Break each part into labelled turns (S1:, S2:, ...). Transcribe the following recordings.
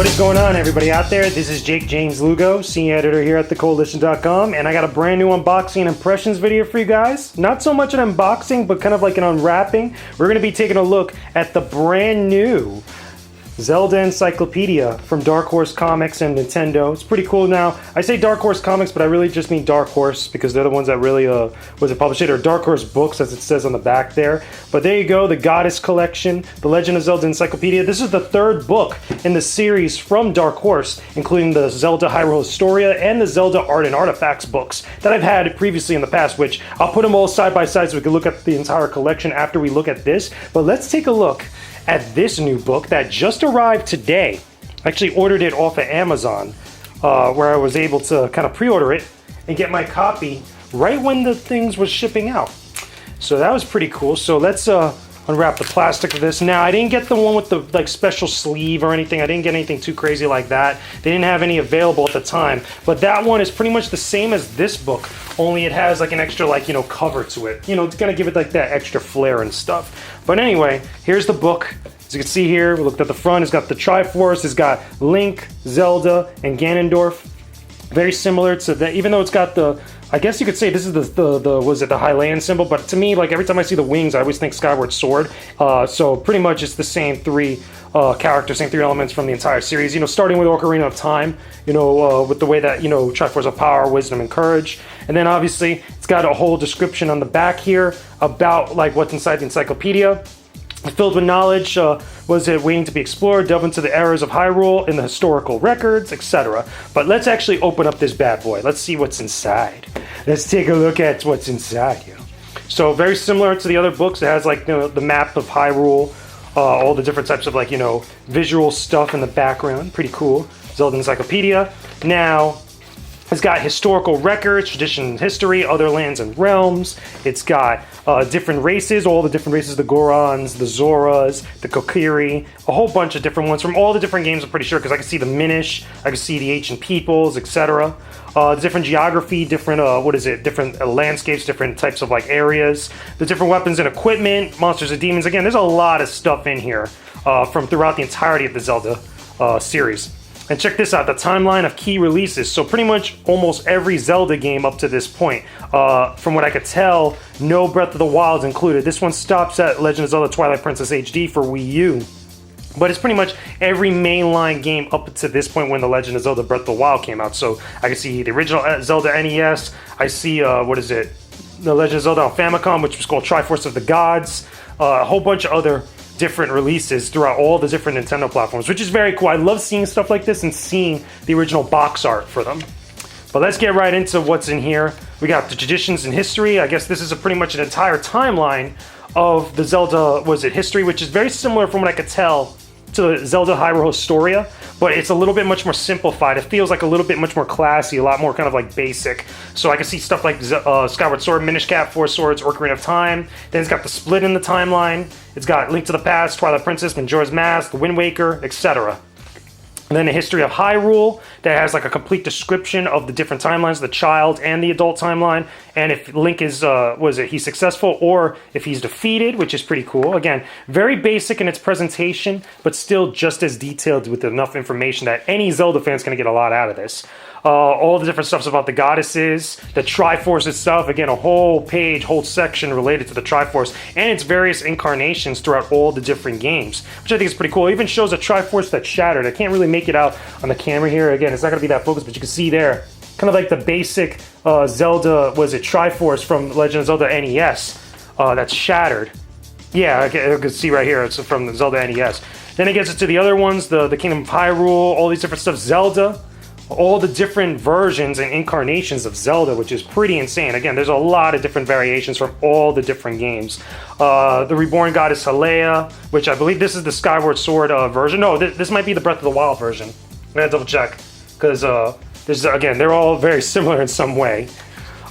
S1: What is going on, everybody out there? This is Jakejames Lugo, senior editor here at the Koalition.com, and I got a brand new unboxing and impressions video for you guys. Not so much an unboxing, but kind of like an unwrapping. We're going to be taking a look at the brand new Zelda Encyclopedia from Dark Horse Comics and Nintendo. It's pretty cool. Now, I say Dark Horse Comics, but I really just mean Dark Horse because they're the ones that really published it, or Dark Horse Books as it says on the back there. But there you go, the Goddess Collection, the Legend of Zelda Encyclopedia. This is the third book in the series from Dark Horse, including the Zelda Hyrule Historia and the Zelda Art and Artifacts books that I've had previously in the past, which I'll put them all side by side so we can look at the entire collection after we look at this. But let's take a look at this new book that just arrived today. I actually ordered it off of Amazon, where I was able to kind of pre-order it and get my copy right when the things was shipping out. So that was pretty cool. So let's unwrap the plastic of this. Now, I didn't get the one with the like special sleeve or anything. I didn't get anything too crazy like that. They didn't have any available at the time. But that one is pretty much the same as this book, only it has like an extra cover to it. You know, it's gonna give it like that extra flair and stuff. But anyway, here's the book. As you can see here, we looked at the front. It's got the Triforce. It's got Link, Zelda, and Ganondorf. Very similar to that, even though it's got the, I guess you could say this is the Hylian symbol, but to me, like every time I see the wings, I always think Skyward Sword. So pretty much it's the same three characters, same three elements from the entire series. You know, starting with Ocarina of Time, you know, with the way that, you know, Triforce of Power, Wisdom, and Courage. And then obviously it's got a whole description on the back here about like what's inside the encyclopedia. Filled with knowledge, was it waiting to be explored, delve into the errors of Hyrule in the historical records, etc. But let's actually open up this bad boy. Let's see what's inside. Let's take a look at what's inside here. So very similar to the other books, it has like the map of Hyrule, all the different types of like, you know, visual stuff in the background. Pretty cool. Zelda Encyclopedia. Now, it's got historical records, tradition, history, other lands and realms. It's got different races, all the different races, the Gorons, the Zoras, the Kokiri, a whole bunch of different ones from all the different games, I'm pretty sure, because I can see the Minish, I can see the ancient peoples, etc. Different geography, different, different landscapes, different types of like areas, the different weapons and equipment, monsters and demons. Again, there's a lot of stuff in here from throughout the entirety of the Zelda series. And check this out, the timeline of key releases. So pretty much almost every Zelda game up to this point. From what I could tell, no Breath of the Wild included. This one stops at Legend of Zelda Twilight Princess HD for Wii U. But it's pretty much every mainline game up to this point when the Legend of Zelda Breath of the Wild came out. So I can see the original Zelda NES. I see, the Legend of Zelda on Famicom, which was called Triforce of the Gods. A whole bunch of other different releases throughout all the different Nintendo platforms, which is very cool. I love seeing stuff like this and seeing the original box art for them. But let's get right into what's in here. We got the traditions and history. I guess this is pretty much an entire timeline of the Zelda, history, which is very similar from what I could tell to the Zelda Hyrule Historia, but it's a little bit much more simplified. It feels like a little bit much more classy, a lot more kind of like basic. So I can see stuff like Skyward Sword, Minish Cap, Four Swords, Ocarina of Time. Then it's got the split in the timeline. It's got Link to the Past, Twilight Princess, Majora's Mask, The Wind Waker, etc. And then the history of Hyrule that has like a complete description of the different timelines, the child and the adult timeline, and if Link is, he's successful or if he's defeated, which is pretty cool. Again, very basic in its presentation, but still just as detailed with enough information that any Zelda fan's gonna get a lot out of this. All the different stuffs about the goddesses, the Triforce itself, again, a whole page, whole section related to the Triforce and its various incarnations throughout all the different games, which I think is pretty cool. It even shows a Triforce that's shattered. I can't really make it out on the camera here. Again, it's not gonna be that focused, but you can see there, kind of like the basic Zelda, Triforce from Legend of Zelda NES that's shattered. Yeah, I can see right here, it's from the Zelda NES. Then it gets into the other ones, the Kingdom of Hyrule, all these different stuff, Zelda, all the different versions and incarnations of Zelda, which is pretty insane. Again, there's a lot of different variations from all the different games. The Reborn Goddess Halea, which I believe this is the Skyward Sword version. No, this might be the Breath of the Wild version. I'm gonna double check, because again, they're all very similar in some way.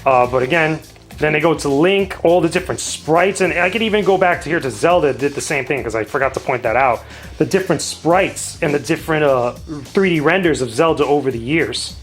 S1: But again, then they go to Link, all the different sprites, and I could even go back to here to Zelda, did the same thing, because I forgot to point that out. The different sprites and the different 3D renders of Zelda over the years.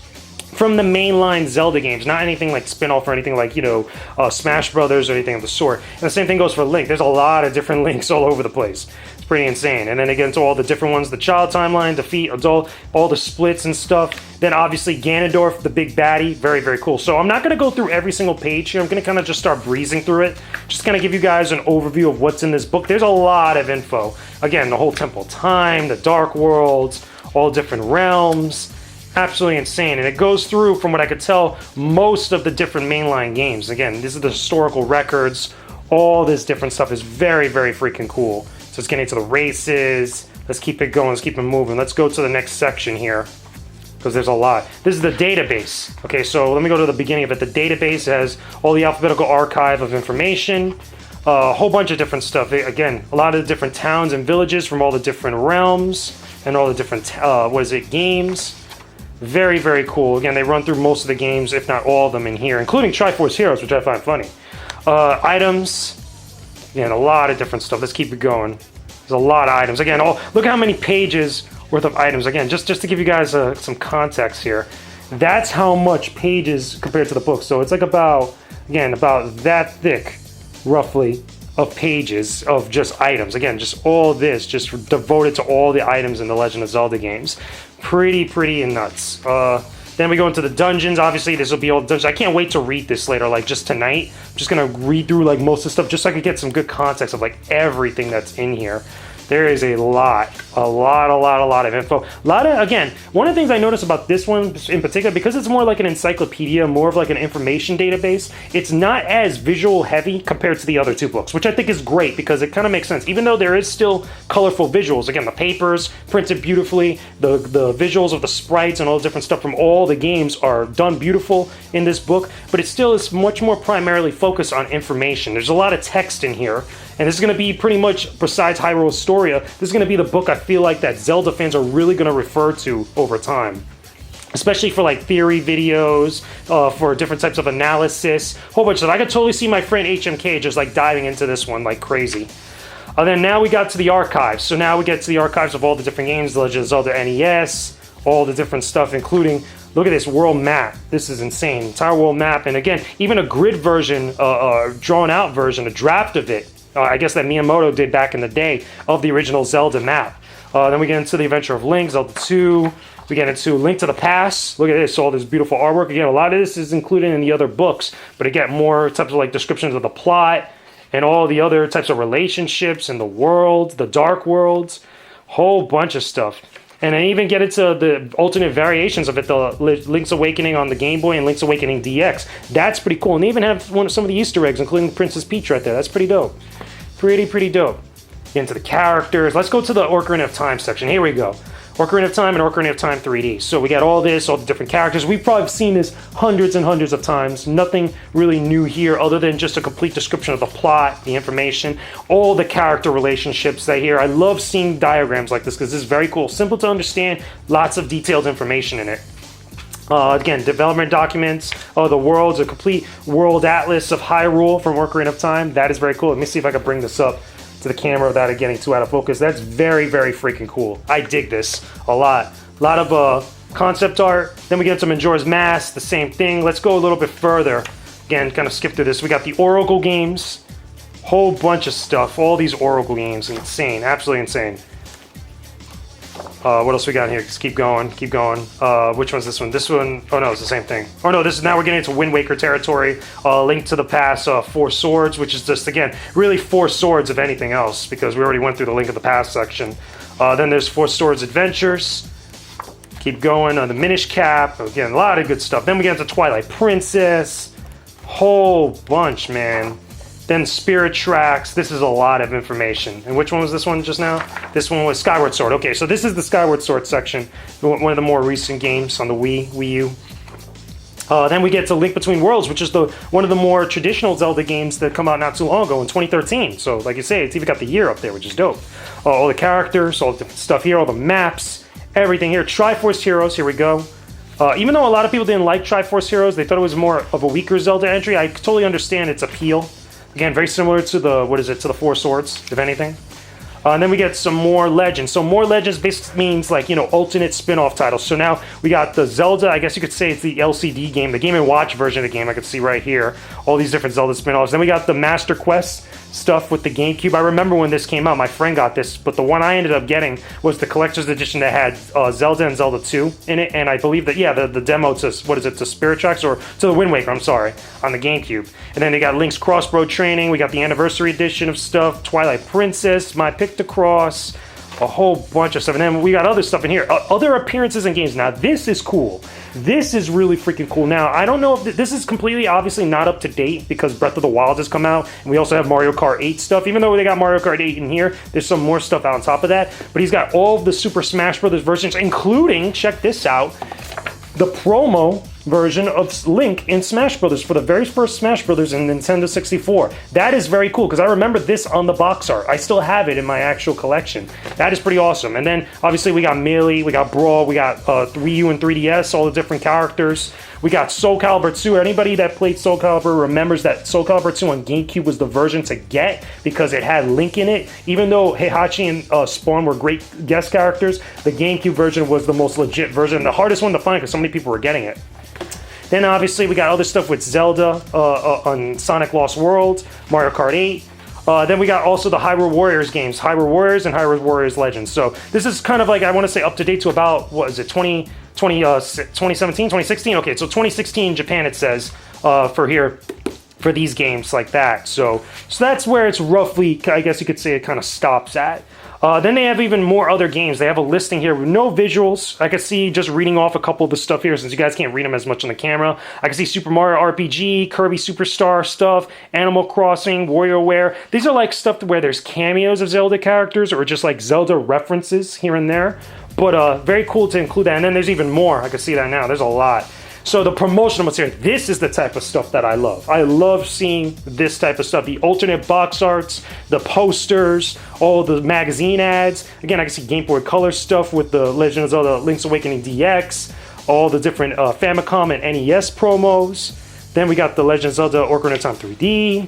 S1: From the mainline Zelda games, not anything like spin-off or anything like, you know, Smash Brothers or anything of the sort. And the same thing goes for Link. There's a lot of different Links all over the place. It's pretty insane. And then again to all the different ones, the child timeline, defeat, adult, all the splits and stuff. Then obviously Ganondorf, the big baddie, very, very cool. So I'm not going to go through every single page here. I'm going to kind of just start breezing through it. Just kind of give you guys an overview of what's in this book. There's a lot of info. Again, the whole Temple of Time, the Dark Worlds, all different realms. Absolutely insane. And it goes through, from what I could tell, most of the different mainline games. Again, these are the historical records. All this different stuff is very, very freaking cool. So let's get into the races. Let's keep it going. Let's keep it moving. Let's go to the next section here, because there's a lot. This is the database. Okay, so let me go to the beginning of it. The database has all the alphabetical archive of information, a whole bunch of different stuff. Again, a lot of the different towns and villages from all the different realms and all the different, games. Very, very cool. Again, they run through most of the games, if not all of them in here, including Triforce Heroes, which I find funny. Items. Again, a lot of different stuff. Let's keep it going. There's a lot of items. Again, look how many pages worth of items. Again, just to give you guys some context here. That's how much pages compared to the book. So it's like about that thick, roughly, of pages of just items. Again, just all this, just devoted to all the items in the Legend of Zelda games. Pretty nuts. Then we go into the dungeons. Obviously, this will be all dungeons. I can't wait to read this later, like just tonight. I'm just gonna read through like most of the stuff just so I could get some good context of like everything that's in here. There is a lot of info. Again, one of the things I noticed about this one in particular, because it's more like an encyclopedia, more of like an information database, it's not as visual heavy compared to the other two books, which I think is great because it kind of makes sense. Even though there is still colorful visuals, again, the papers printed beautifully, the visuals of the sprites and all the different stuff from all the games are done beautiful in this book, but it still is much more primarily focused on information. There's a lot of text in here. And this is going to be pretty much, besides Hyrule Historia, this is going to be the book I feel like that Zelda fans are really going to refer to over time. Especially for like theory videos, for different types of analysis, whole bunch of stuff. I could totally see my friend HMK just like diving into this one like crazy. Then now we got to the archives. So now we get to the archives of all the different games, the Legend of Zelda NES, all the different stuff, including, look at this world map. This is insane. Entire world map. And again, even a grid version, drawn out version, a draft of it, I guess that Miyamoto did back in the day, of the original Zelda map. Then we get into the Adventure of Link, Zelda 2. We get into Link to the Past. Look at this, all this beautiful artwork. Again, a lot of this is included in the other books, but again, more types of like descriptions of the plot and all the other types of relationships and the worlds, the Dark Worlds, whole bunch of stuff. And I even get into the alternate variations of it, the Link's Awakening on the Game Boy and Link's Awakening DX. That's pretty cool. And they even have some of the Easter eggs, including Princess Peach right there. That's pretty dope. Pretty dope. Get into the characters. Let's go to the Ocarina of Time section. Here we go. Ocarina of Time and Ocarina of Time 3D. So we got all this, all the different characters. We've probably seen this hundreds and hundreds of times. Nothing really new here other than just a complete description of the plot, the information, all the character relationships that here. I love seeing diagrams like this because this is very cool. Simple to understand, lots of detailed information in it. Again, development documents, the worlds, a complete world atlas of Hyrule from Ocarina of Time. That is very cool. Let me see if I can bring this up to the camera without it getting too out of focus. That's very freaking cool. I dig this a lot. A lot of concept art. Then we get some Majora's Mask, the same thing. Let's go a little bit further. Again, kind of skip through this. We got the Oracle games. Whole bunch of stuff. All these Oracle games. Insane. Absolutely insane. What else we got here? Just keep going. Which one's this one? This one, oh no, it's the same thing. Oh no, this is, now we're getting into Wind Waker territory. Link to the Past, Four Swords, which is just, again, really Four Swords if anything else, because we already went through the Link of the Past section. Then there's Four Swords Adventures. Keep going on the Minish Cap. Again, a lot of good stuff. Then we get into Twilight Princess. Whole bunch, man. Then Spirit Tracks. This is a lot of information. And which one was this one just now? This one was Skyward Sword. Okay, so this is the Skyward Sword section. One of the more recent games on the Wii U. Then we get to Link Between Worlds, which is one of the more traditional Zelda games that come out not too long ago in 2013. So, like you say, it's even got the year up there, which is dope. All the characters, all the different stuff here, all the maps, everything here. Triforce Heroes, here we go. Even though a lot of people didn't like Triforce Heroes, they thought it was more of a weaker Zelda entry, I totally understand its appeal. Again, very similar to the, to the Four Swords, if anything. And then we get some more Legends. So more Legends basically means like, you know, alternate spin-off titles. So now we got the Zelda, I guess you could say it's the LCD game, the Game & Watch version of the game I could see right here. All these different Zelda spin-offs. Then we got the Master Quest stuff with the GameCube. I remember when this came out, my friend got this, but the one I ended up getting was the collector's edition that had Zelda and Zelda 2 in it, and I believe that, yeah, the demo to, what is it, to Spirit Tracks, or to the Wind Waker, I'm sorry, on the GameCube. And then they got Link's Crossbow Training, we got the Anniversary Edition of stuff, Twilight Princess, My Pick to Cross, a whole bunch of stuff. And then we got other stuff in here, other appearances in games. Now, this is cool. This is really freaking cool. Now, I don't know if this is completely, obviously, not up to date because Breath of the Wild has come out, and we also have Mario Kart 8 stuff. Even though they got Mario Kart 8 in here, there's some more stuff on top of that. But he's got all of the Super Smash Bros. Versions, including, check this out, the promo version of Link in Smash Brothers for the very first Smash Brothers in Nintendo 64. That is very cool because I remember this on the box art. I still have it in my actual collection. That is pretty awesome. And then obviously we got Melee, we got Brawl, we got Wii U and 3DS, all the different characters. We got Soul Calibur 2. Anybody that played Soul Calibur remembers that Soul Calibur 2 on GameCube was the version to get because it had Link in it. Even though Heihachi and Spawn were great guest characters, the GameCube version was the most legit version, the hardest one to find because so many people were getting it. Then obviously we got other stuff with Zelda on Sonic Lost World, Mario Kart 8. Then we got also the Hyrule Warriors games, Hyrule Warriors and Hyrule Warriors Legends. So this is kind of like, I want to say up to date to about, what is it, 2017, 2016? Okay, so 2016 Japan it says for here, for these games like that. So that's where it's roughly, I guess you could say it kind of stops at. Then they have even more other games. They have a listing here with no visuals. I can see just reading off a couple of the stuff here since you guys can't read them as much on the camera. I can see Super Mario RPG, Kirby Superstar stuff, Animal Crossing, WarioWare. These are like stuff where there's cameos of Zelda characters or just like Zelda references here and there. But very cool to include that. And then there's even more. I can see that now. There's a lot. So the promotional material, this is the type of stuff that I love. I love seeing this type of stuff. The alternate box arts, the posters, all the magazine ads. Again, I can see Game Boy Color stuff with the Legend of Zelda Link's Awakening DX, all the different Famicom and NES promos. Then we got the Legend of Zelda Ocarina of Time 3D,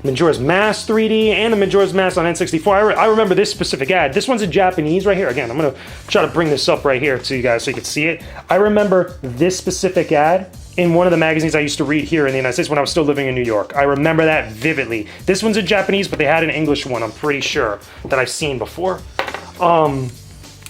S1: Majora's Mask 3D, and the Majora's Mask on N64. I remember this specific ad. This one's in Japanese right here. Again, I'm going to try to bring this up right here to you guys so you can see it. I remember this specific ad in one of the magazines I used to read here in the United States when I was still living in New York. I remember that vividly. This one's in Japanese, but they had an English one, I'm pretty sure, that I've seen before.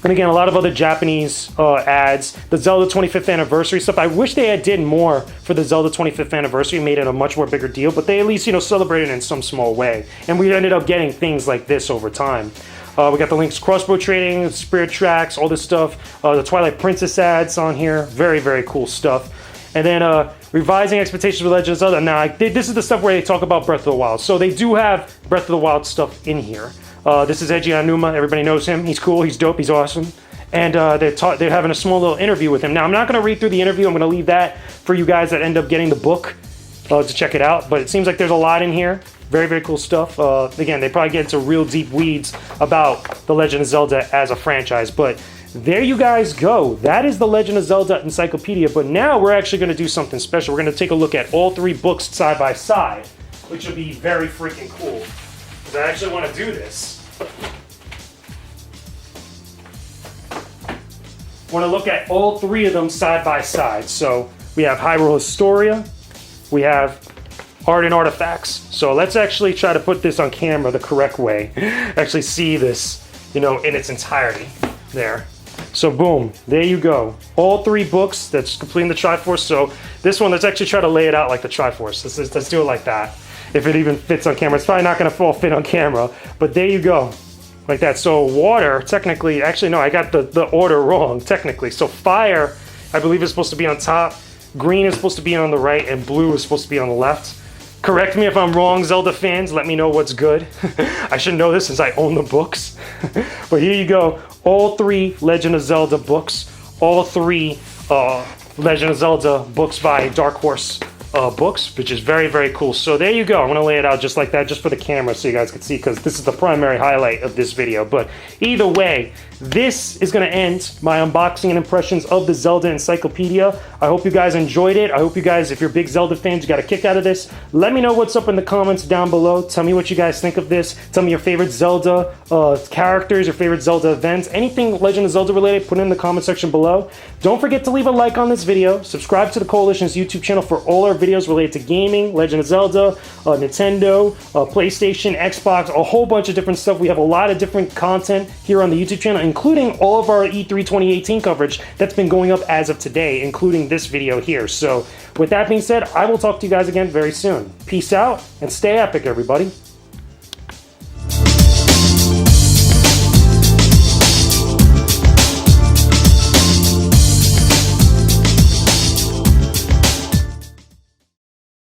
S1: And again, a lot of other Japanese ads. The Zelda 25th anniversary stuff. I wish they had did more for the Zelda 25th anniversary, made it a much more bigger deal, but they at least, you know, celebrated it in some small way. And we ended up getting things like this over time. We got the Link's Crossbow Training, Spirit Tracks, all this stuff. The Twilight Princess ads on here. Very, very cool stuff. And then revising expectations for Legend of Zelda. Now, this is the stuff where they talk about Breath of the Wild. So they do have Breath of the Wild stuff in here. This is Eiji Aonuma. Everybody knows him. He's cool. He's dope. He's awesome. And they're having a small little interview with him. Now, I'm not going to read through the interview. I'm going to leave that for you guys that end up getting the book to check it out. But it seems like there's a lot in here. Very, very cool stuff. Again, they probably get into real deep weeds about The Legend of Zelda as a franchise. But there you guys go. That is The Legend of Zelda Encyclopedia. But now we're actually going to do something special. We're going to take a look at all three books side by side, which will be very freaking cool. Because I actually want to do this. Want to look at all three of them side by side. So we have Hyrule Historia, we have Art and Artifacts. So let's actually try to put this on camera the correct way. Actually see this, you know, in its entirety there. So boom, there you go. All three books that's completing the Triforce. So this one, let's actually try to lay it out like the Triforce. Let's do it like that. If it even fits on camera. It's probably not going to fit on camera, but there you go. Like that. So water, technically, actually no, I got the order wrong, technically. So fire, I believe is supposed to be on top, green is supposed to be on the right, and blue is supposed to be on the left. Correct me if I'm wrong, Zelda fans, let me know what's good. I should know this since I own the books. But here you go, all three Legend of Zelda books, all three Legend of Zelda books by Dark Horse books, which is very, very cool. So there you go. I'm going to lay it out just like that, just for the camera so you guys can see, because this is the primary highlight of this video. But either way, this is going to end my unboxing and impressions of the Zelda Encyclopedia. I hope you guys enjoyed it. I hope you guys, if you're big Zelda fans, you got a kick out of this. Let me know what's up in the comments down below. Tell me what you guys think of this. Tell me your favorite Zelda characters, your favorite Zelda events, anything Legend of Zelda related, put it in the comment section below. Don't forget to leave a like on this video. Subscribe to the Koalition's YouTube channel for all our videos related to gaming, Legend of Zelda, Nintendo, PlayStation, Xbox, a whole bunch of different stuff. We have a lot of different content here on the YouTube channel, including all of our E3 2018 coverage that's been going up as of today, including this video here. So with that being said, I will talk to you guys again very soon. Peace out and stay epic, everybody.